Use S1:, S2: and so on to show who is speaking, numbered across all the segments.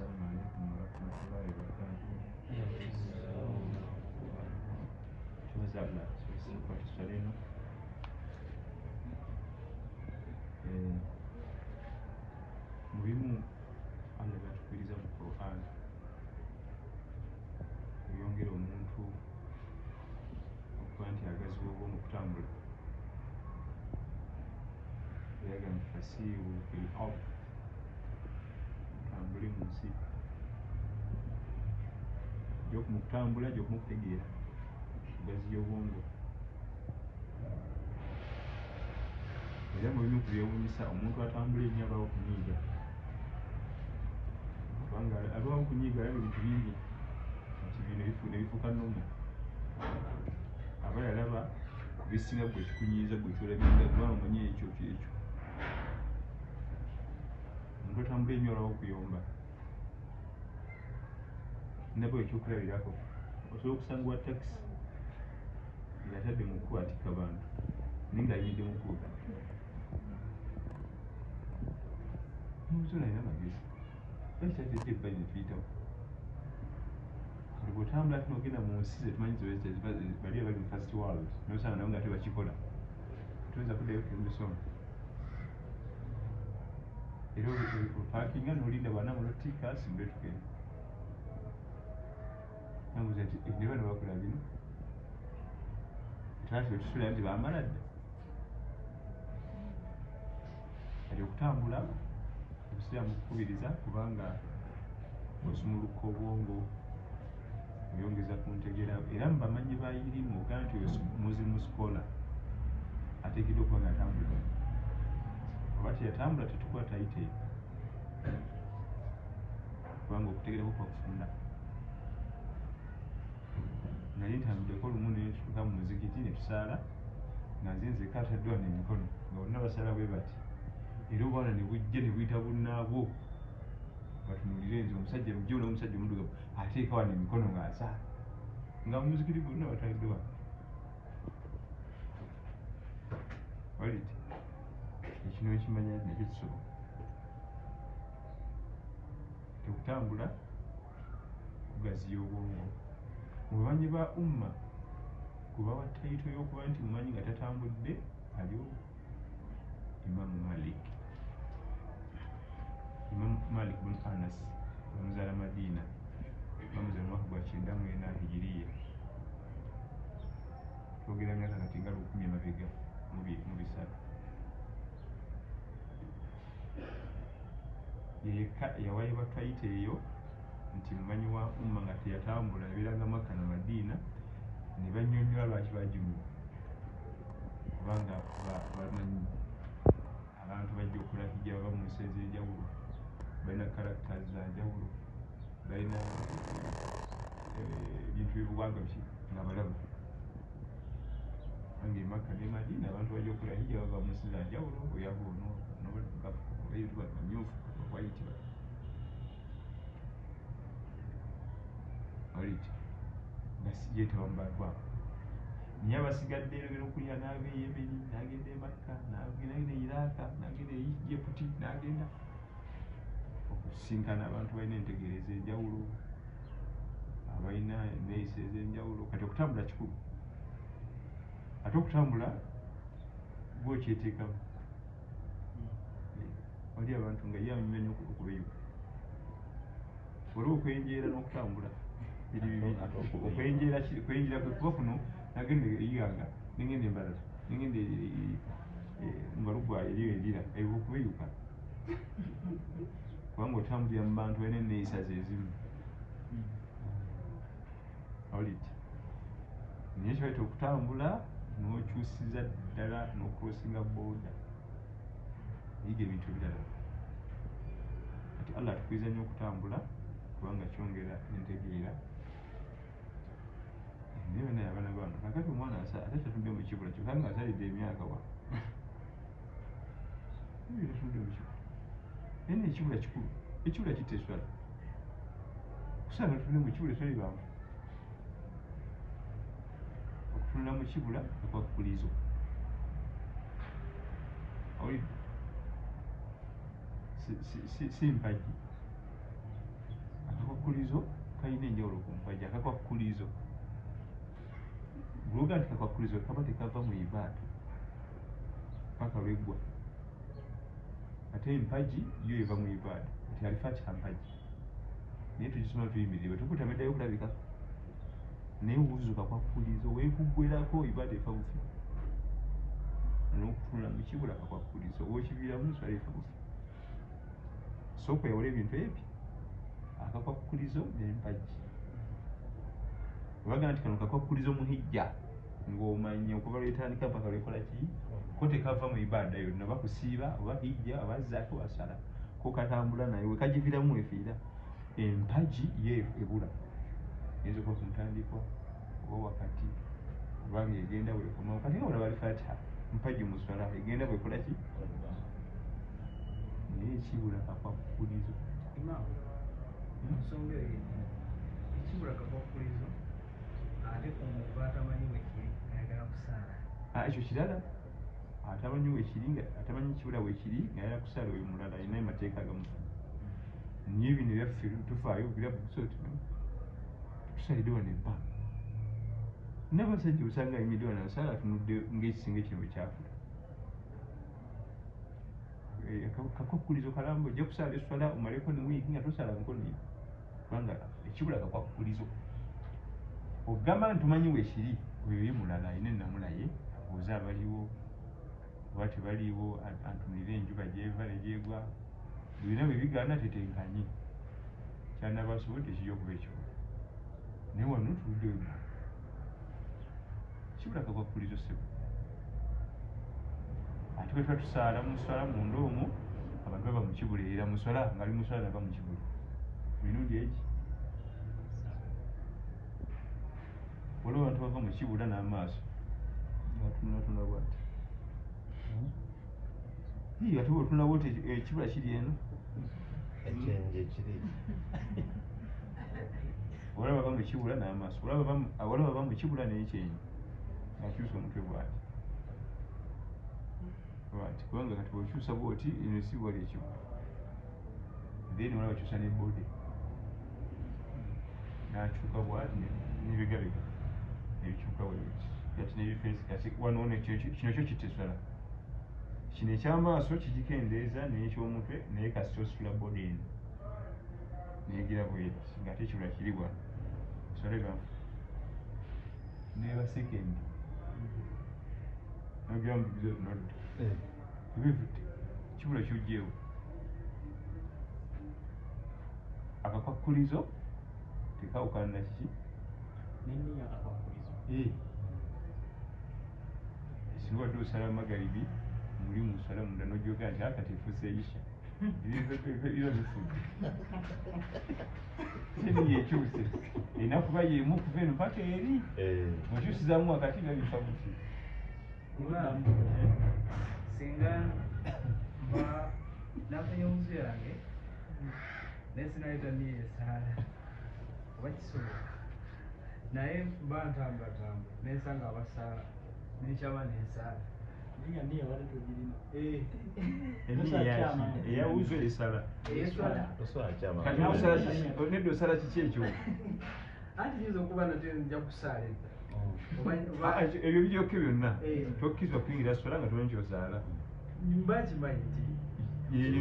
S1: Assalamu alaikum warahmatullahi wabarakatuh. Tubaza Allah kwa tusaleno muhimu Allah batukiriza mu Quran kuyongera omuntu okuba nti agaziwa mu kutambula yaga mufasiru fil ard tambuli mu nsi gy'okumutambula gy'okumutegeera gazi y'obwongo era mu bimu ku byewuunyisa omuntu atambula ennyo abawo kunyiiga kubanga abawo kunyiiga alaba ebintu bingi nti bino ne bifuuka nnomo aba yalaba bisinga gwe kikunyiiza gwe kyolabinga kubanga omanyi ekyo omuntu atambula ennyo alawo okuyomba nabwe ekyokulabirako osobola okusangibwa takisi ng'atadde mu kkubo atikka bantu naye ng'ayimiridde mu kkubo n'omusola alina amagezi lwaki tatedde ebbali ne tuyitawo kati bw'otambula ate n'ogenda mu nsi zetumanyi bali abali mu first world nosanga nabo nga tebakikola tuyinza kuddayo kumisoma era opaakinga n'olinda bana mulotiikasi mbwetukene nambuza nti ne bano bakola bino twati bwetusula nti bamala dda kati okutambula obusiraamu bukukubiriza kubanga osumuluka obwongo oyongeza ku ntegeera era mu bamanyi bayirimu ogaa nti muzimu sikola ateekeddwa okuba nga atambula oba teyatambula tetukuba tayite kubanga okutegeera kuba kufunda nali ntambuddeko olumu netutuuka mu muzikiti ne tusaala nga nze nzekka atadde wano emikono nga bonna basaala bwe bati era obwana ne bujja ne buyita bunnaabwo batunuulire nze omusajja mujje olaba omusajja omuddugavu ateeka wano emikono ng'asaala nga mu muzikiti bonna batadde wano oliti ekino ekimanya nakyo kisoboka tekutambula kugaziya obwongo mu bamanyi ba umma kubawa tayito y'okuba nti mumanyi nga tatambudde aliwo imamu malik bun anas bamuzaala madiina bamuzaala mwaka gwa 94 hijiriya twogera myaka kati nga 10 emabega mu bisatu yekka yawayibwa tayito eyo nti mumanyi wa umma nga teyatambula yabeeranga Makka na Madiina ne bannyonnyola lwaki bagimuwa kubanga bamanyi abantu bajja okola hijja baba mu nsi ez'enjawulo balina characters za njawulo balina ebintu by'obuwangwa nga balabu ange Makka ne Madiina abantu bajja okola hijja bava mu nsi za njawulo oyava ono bamyufu white oliti nga sijeetawa mu bantu abo naye abasigadde erogera okulya n'aba e Yemeni n'agenda e Makka n'agenda e Iraka n'agenda e Djibouti n'agenda okusisinkana abantu balina entegeereza ez'enjawulo abalina enneeyisa ez'enjawulo kati okutambula kikulu ate okutambula gwokyeteekamu oli abantu nga ye anyumya nnyo okubeyuka waliwo okwenjeera n'okutambula okwenjera kwe kuba kuno nagenda eyiganga nengenda embalala nengenda mbalugwayo eriyo erira eyo okubeyuka kubanga otambulira mu bantu balina enneeyisa zezimu oliti naye kibaita okutambula n'okyusiza ddala n'okrosinga booda eyiga ebintu ebirala kati Allah atukiriza nnyo okutambula kubanga kyongera entegeera naye banaye abaana bano kakati omwana ate tatudde mu kibula kyokka nga asalidde emyaka wa tatudde mu kibula naye n'ekibula kikulu ekibula kitta eswala kusanga tutudde mu kibula etwali bantu okutunula mu kibula okwakulizo awulidde si mpagi akakwakkulizo kalina enjawulo ku mpagi. Akakwakkulizo bw'oga nti kakwakkulizo kaba tekava mu ibaada paka lweggwa, ate empagi yo eva mu ibaada. Kati alifa kya mpagi naye tugisoma tuyimirirwe tukutameddayo okulabika naye wuzo kakwakkulizo weekuggwerako ibaada efa bufi n'okutunula mu kibula kakwakkulizo wokiviiramu nswala efa bufi. So kwewala ebintu ebyo akakwakkulizo n'empagi. Webaga nti kano kakwakkulizo muhijja ng'omanya okuva lwetandika mpaka lwekola ki ko tekava mu ibaada yonna bakusiiba oba hijja oba zaaka oba sala ko katambula naye wekagiviramu wefiira. Empagi ye ebula eyinza okuba ku ntandikwa oba wakati oba ng'egenda bwekomawo kati nga olaba alifaatiha mpagi mu swala egenda bwekola ki naye ekibula kakwakkulizo.
S2: Nsonga eyo ekibula kakwakkulizo ate omuntu atamanyi wekiri ayagala kusaala.
S1: Ekyo kirala atamanyi wekiri nga atamanyi kibula wekiri ng'ayagala kusaala oyo mulala alina amateeka agamufu. Niye bino byaffe tufaayo birabu kusoti tusalidde wano ebbanga n'abasajja osanga ayimiddwe wano asaala atunudde ng'ekisinga kino bwe kyafula. Kakwakkulizo kalamba ojja kusaala eswala omaleko ne wiiki nga tosala nkoni kubanga ekibula kakwakkulizo. Ogamba nti tumanyi weekiri oyo ye mulala ayina ennamulaye abuuze abaliwo oba tebaliiwo antunire enjuba gyeva negyegwa bina bwe bigaana tetenkanye kyanabasobodde tekijja okuba ekibula naye wano tuludde webba kibula kakwakkulizo ssebo. Ate bwe tuba tusaala mu nswala munda omwo abantu baba mu kibula era mu nswala ngaali mu nswala nava mu kibula mirundi egi waliwo abantu bava mu kibula n'amaaso ngatunulatunula bwati ate bwetunula bwoti ekibula kiri eno
S3: ekyenje kiri
S1: wala bava mu kibula n'amaaso wala bava mu kibula n'ekyenyi akyusa omutwe bwati bwati kubanga kati bw'okyusa bwoti eno si wali ekibula then wala bakyusa n'ebode n'akyuka bwati n'ebigabega ebikyuka bwebiti kati n'ebifeesi kati wanoone kino kyo kitta eswala. Kino ekyamaaso kigikendeeza n'ekyomutwe naye kasi kyositula bode eno neegira bweti ng'ate ekibula kiri wano eswala ebafu neba sekendi nogira mubibizo nodda ebivudde kibula kyojjeewo. Akakwakkulizo tekawukana nakiki
S2: Neniya akakwakkulizo.
S1: Singa wadde osala magalibi muli mu nswala munda n'ojjoga nti kati efuuse eyisha biro bifudde seniya ekyuse erina kuba yeemu okuva eno mpaka eri okyusizaamu wakati nga bifa buti.
S2: Singa mba nafunye omusu yange naye sinaleeta niyo esaala oba kisobola naye mba ntambulatambula nensanga abasaala nenkyama nensaala naye niyo wali togirina
S1: eyawuzo esala nedda osala kiki ekyo
S2: anti kiyinza okuba nate nja kusaala
S1: ebyo biryoke byonna tokkizwa kuyingira swala nga tomanyi kyosaala.
S2: mba kimanyi nti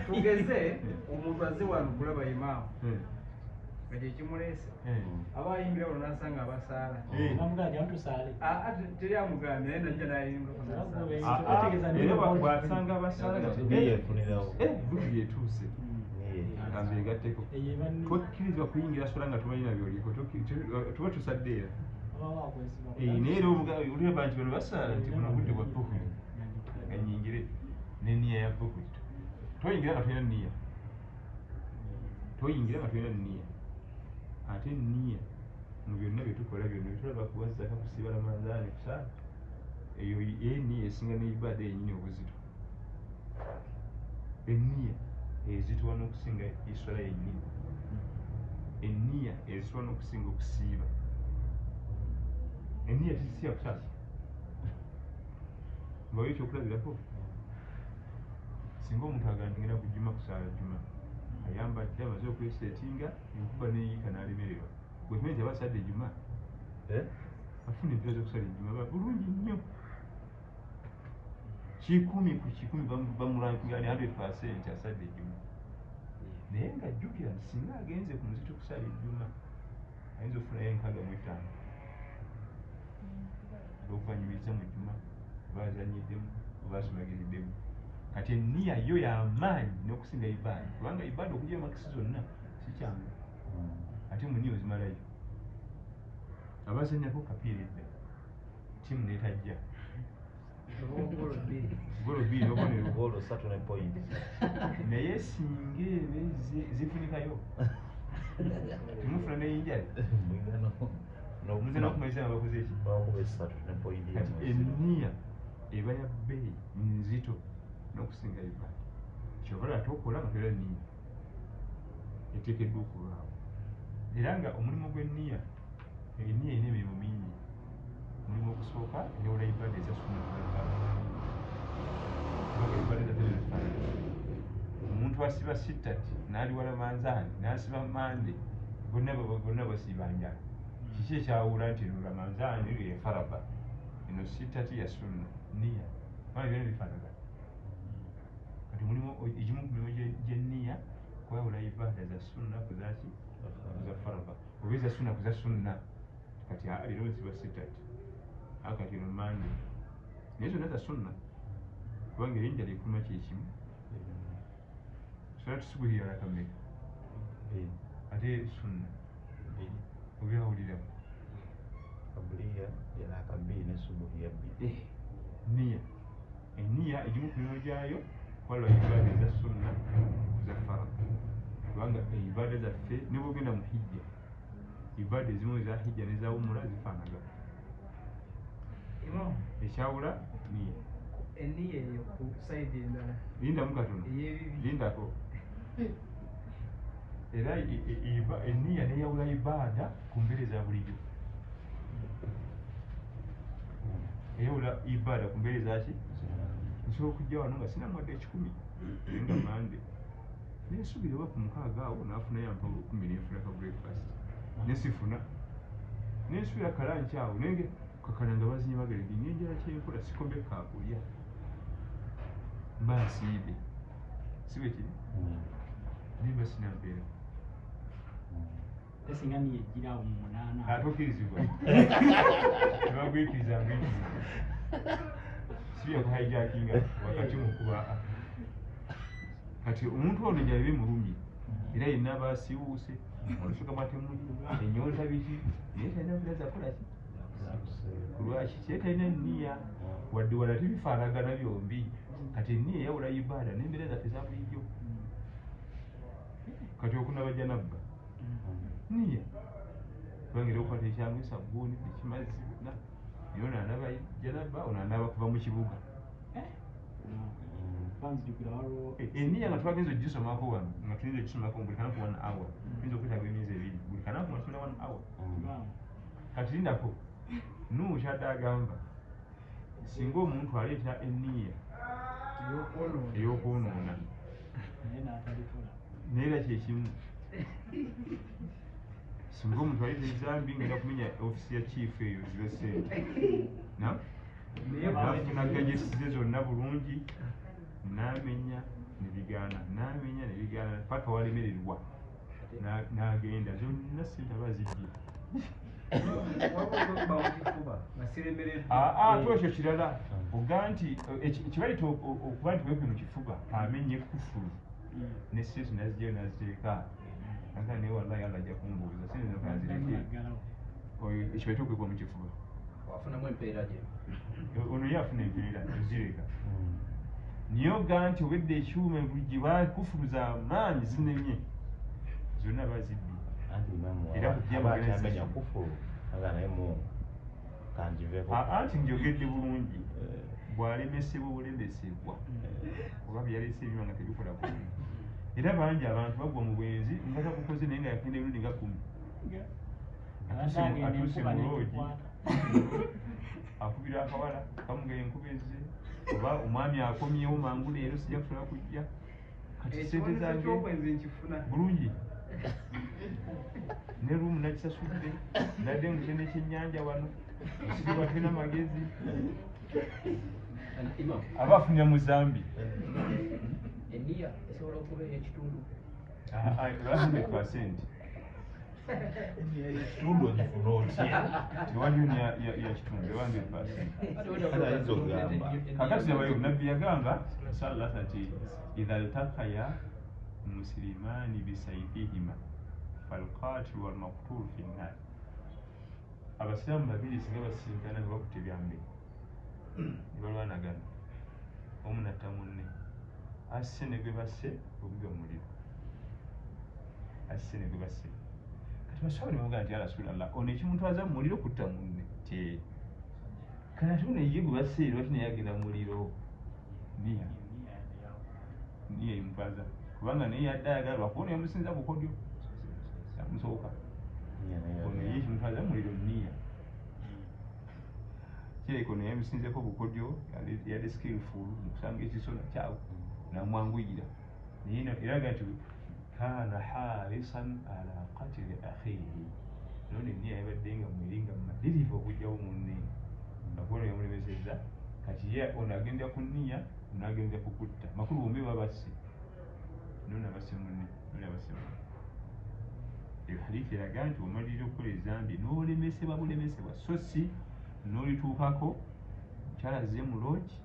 S2: tugeze omuntu azze wano kulaba imaamu nga kyekimuleese aba ayimbira wano nasanga abasaala teri amugambye naye najja
S1: nayimbira bwasanga abasaala butu byetuuse gambe egatteko tokkirizwa kuyingira swala nga tomanyi nabyoliko tuba tusadde era naye era oleba nti bano basaala nti buno budde bwa dhuhuri nga nyingire neniya ya dhuhuri toyingira nga tolina niya toyingira nga tolina niya ate niya mu byonna byetukola byonna byetulaba kuwazaka kusiiba ramadhaani kusaala eyo niya esinga neibaada yenyini obuzito. Eniya ezitowa n'okusinga iswala yennyini. Eniya ezitowa n'okusinga okusiiba. Eniya tizisya kusaala ngaoyo ekyokulabirako singa omuntu agamba ngenda ku jjuma kusaala jjuma ayambadde amaze okwesetinga enkuba neyiika n'alemererwa bwe kimanyi abasadde ejjuma afuna empira z'okusala ejjuma bulungi nnyo 10 ku 10 bamulankira ne 100% asadde ejjuma naye nga jjukira nti singa agenze ku muzito okusala ejjuma ayinza okufunayo 65 olwokuvanyumiriza mu jjuma oba azanyiddemu oba asumagiriddemu kati enniya yo y'amaanyi n'okusinga ibaada kubanga ibaada okugya makisi zonna sikyangu ate mu nniya ozimalayo abazanyako kapiira edda tiimu netajja golo 2 obonero
S3: golo 3 ne point
S1: naye singa ebe zifunikayo timufuna neyinjali muze n'okumaliza nga bakoze eki
S3: bakuba 3 ne point
S1: kati enniya eba ya bbeeyi nzito n'okusinga ibaada kyova ate okola nga tera nniya eteekeddwa okulwawo era nga omulimu gw'enniya enniya erina emirimu mingi omulimu okusooka enewula ibaada eza sunna kubanga ibaada ezaterezifaanana omuntu asiba sittati n'aliwala manzaani n'asiba mande bonna basiiba njala kiki ekyawula nti eno ramanzaani ye faraba eno sittati ya sunna niya kubanga byona bifaanagana kati mulimu egimu ku mirimu gy'enniya kwawula ibaada za sunna kuzaki za faraba oba eza sunna kuza sunna kati leero nsiba sittati kati eno mande naye zonna za sunna kubanga erinjala ekuluma kyekimu sola tusubuhi yalakameka ate sunna obyawuliramu
S3: kabuliya yalaka 2 ne subuhi ya 2
S1: niya eniya egimu ku mirimu gyayo kwalwa ibaada eza sunna za faraba kubanga ibaada zaffe ne bwogenda mu hijja ibaada ezimu eza hijja nezawumula zifaanagana ekyawula niya
S2: enniya eyo ku sayidi endala
S1: lindamu katono
S2: eyebibi
S1: lindako era enniya neyawula ibaada ku mbeera eza bulijjo eyawula ibaada ku mbeera ezaki nsobola okujja wano nga sina mwadde 10 nga mande nesubira oba ku 6 awo nafuna yampa 10 nenfuna ka breakfast nesifuna nensubira kalanki awo nenge kakana nga bazinye bagerege ngenjala kyenkola sikombe kakulya mba nsiibe sibe kiri nimba sina mpeera
S4: esinga niye gira mu 8
S1: ate okkirizibwa tebagwikiriza ngwikiriza sibya kuhijackinga wakati mukuba kati omuntu ono gyali bimulumye era yenna abasiiwuuse olusuka mwatemuli enyonta biki naye talina mpira zakolaki kulwaki kye talina enniya wadde wala tebifaanagana byombi kati enniya eyawula ibaada n'embeera zaffe za bulijjo kati okunaba janabba niya kubanga era okukwata ekyangu esabbuuni ekimazzi byonna naye ono anaba janabba ono anaba kuva mu kibuga enniya nga twagenza ogisomako wano nga tuyinza ogisomako buli kanaku 1 hour tuyinza okwetaaga emyezi 2 buli kanaku nga tusomera 1 hour kati lindako Nuhu kyadde agamba singa omuntu aleeta enniya ey'okwonoona neera kyekimu singa omuntu aleeta ezambi ngenda kumenya ofisi ya chief eyo zibe sente nafuna gajesize zonna bulungi n'amenya nebigaana n'amenya nebigaana paka walemererwa n'agenda zonna sente aba zibbye ate ekyo kirala oga nti kibalita okuba nti wekwe mu kifuba amenye kufulu ne sesi nazijayo naziteeka aga naye wallahi alla ajja kumbuuza sente nokanzireke ekibalita okwekwa mu kifuba
S5: wafunamu empeera gye
S1: ono ye afuna empeera ozireka niye oga nti obedde ekyuma buli bakufuluza amaanyi zinemye zonna bazibbye era
S3: kujamenya kufulu aga naye mu kanjiveko
S1: anti njogedde bulungi bwalemesebwa obulemesebwa oba byalese ebyuma nga tebikola bulungi era bangi abantu bagwa mu bwenzi nga takukoze naye nga yakenda emirundi nga 10 atuuse mu loogi akubira akawala kamugaye enkubezze oba omwami akomyewo mangu leero sijja kusobola kujja kati sente zange
S2: ekyokwenze nkifuna
S1: bulungi ne rumu nakisasudde nadde ngutenda ekyennyanja wano siriba tena magezi aba afunira mu zambi
S5: eniya esobola okuba eyekitundu
S1: 100%.
S3: ekitundu ogifuna otya
S1: tewaliyo ya kitundu 100%. kakati nabayo nabbi yagamba sallallahu ati idha iltakaya muslimani bisayfihima falqatil walmaqtul fi nnar. abasiraamu babiri singa basinkana nga bakutte ebyambe ne balwanagana omu natta munne asse ne gwe basse obuga omuliro asse ne gwe basse kati basaba ne bamugaa nti ya rasulallah ono ekimutwaza mu muliro kutta munne te kati ate ono ye gwe basse lwaki naye agenda mu muliro niya emutwaza kubanga naye yadde ayagala lwakuba ono yamusinza bukodyo yamusooka ono ye ekimutwaza mu muliro niya kireka ono yamusinzeko bukodyo yali skillful mu kusanga ekisola kyawe namwanguyira naye eraga nti kana harisan ala qatili akhihi none niya yabadde nga mweringa mumalirivu okugyawo munne ngakuono yamulemeseza kati ye ono agenda ku niya ono agenda kukutta makulu bombi babasse none abasse munne none abasse munne eyo hadithi eraga nti omalirira okukola ezambi n'olemesebwa bulemesebwa so si n'olituukako kyalaze mu loogi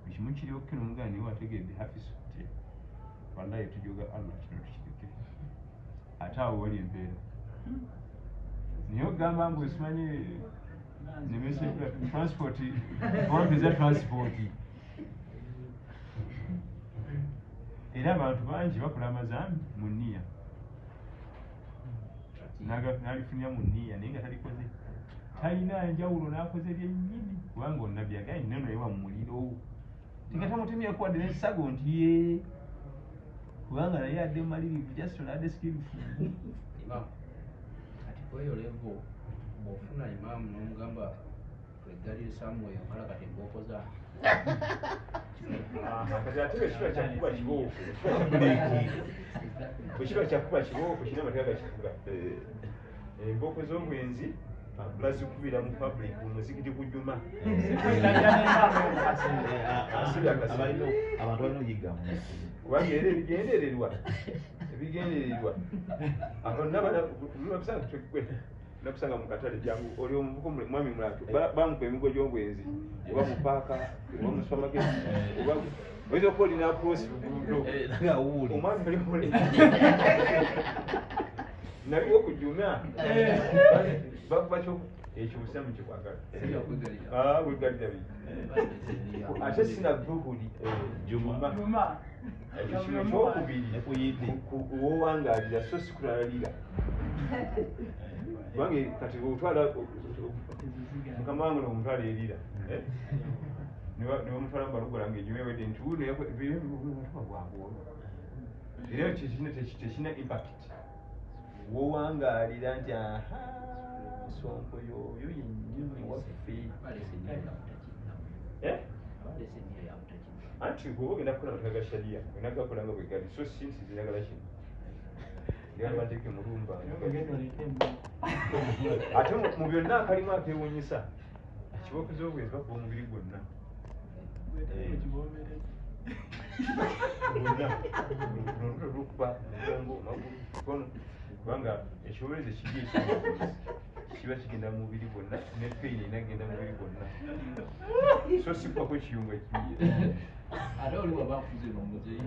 S1: ekimu kiriwo kino omugana niwe wategedde hafiso ti wallahi tujoga allah kino tukireke ate awo wali embeera niye okugamba mbu esimanye nemese transport wampeza transport era abantu bangi bakola amazambi mu niya nalifunira mu niya naye nga talikoze talina njawulo nakoze byennyini kubanga onnabbi agaye neno yewa mu muliro tikatamutemyeku wadde nekisago nti ye kubanga naye adde mumalirivu jasitola adde skillful
S5: imamu kati kweyo levo bw'ofuna imamu n'omugamba tweggalire samuel okalakati embookoza
S1: kati ate bwekiba kyakuba kiboofu bwekiba kyakuba kiboofu kirina amateeka gakifuga embooko z'obwenzi bazikubira mu public muzikiti kujuma
S3: abantu balina oyigamu
S1: kubanga era ebigendererwa nakusanga mukatale jangu oli omuvuko mwami mulatu bamupa emigo gy'obwenzi oba mupaaka oba mu supermarket oyinza okuba olina approsi luguudo omwami oli mule naliwo kujuma bakubakyo ekyo busamu kikwagala weggalira bi ate sina dhuhuli juma ekyo kino kyokubiri wowangalira so sikulalira kubanga kati otwala mukama wange nomutwala erira niwamutwala mubalugola nga enyuma ewedde nti bwangu era tekina impact wowangalira nti nsonko yoyo yennyini waffe anti gwoba ogenda kukola amateeka ga shariya onagakola nga bwegali so sinsi ziragala kino yabateke mulumba ate mu byonna akalimu akewunyisa kibooko z'obwenzi bakuba omubiri gwonna olubuto lukuba mugongo magulu kono kubanga ekiboberezi kiri kiba kigenda mu mubiri gwonna ne pain enagenda mu mubiri gwonna so sikubako ekiyunga kiyiye
S5: ate oli waba akuze n'omuzeyi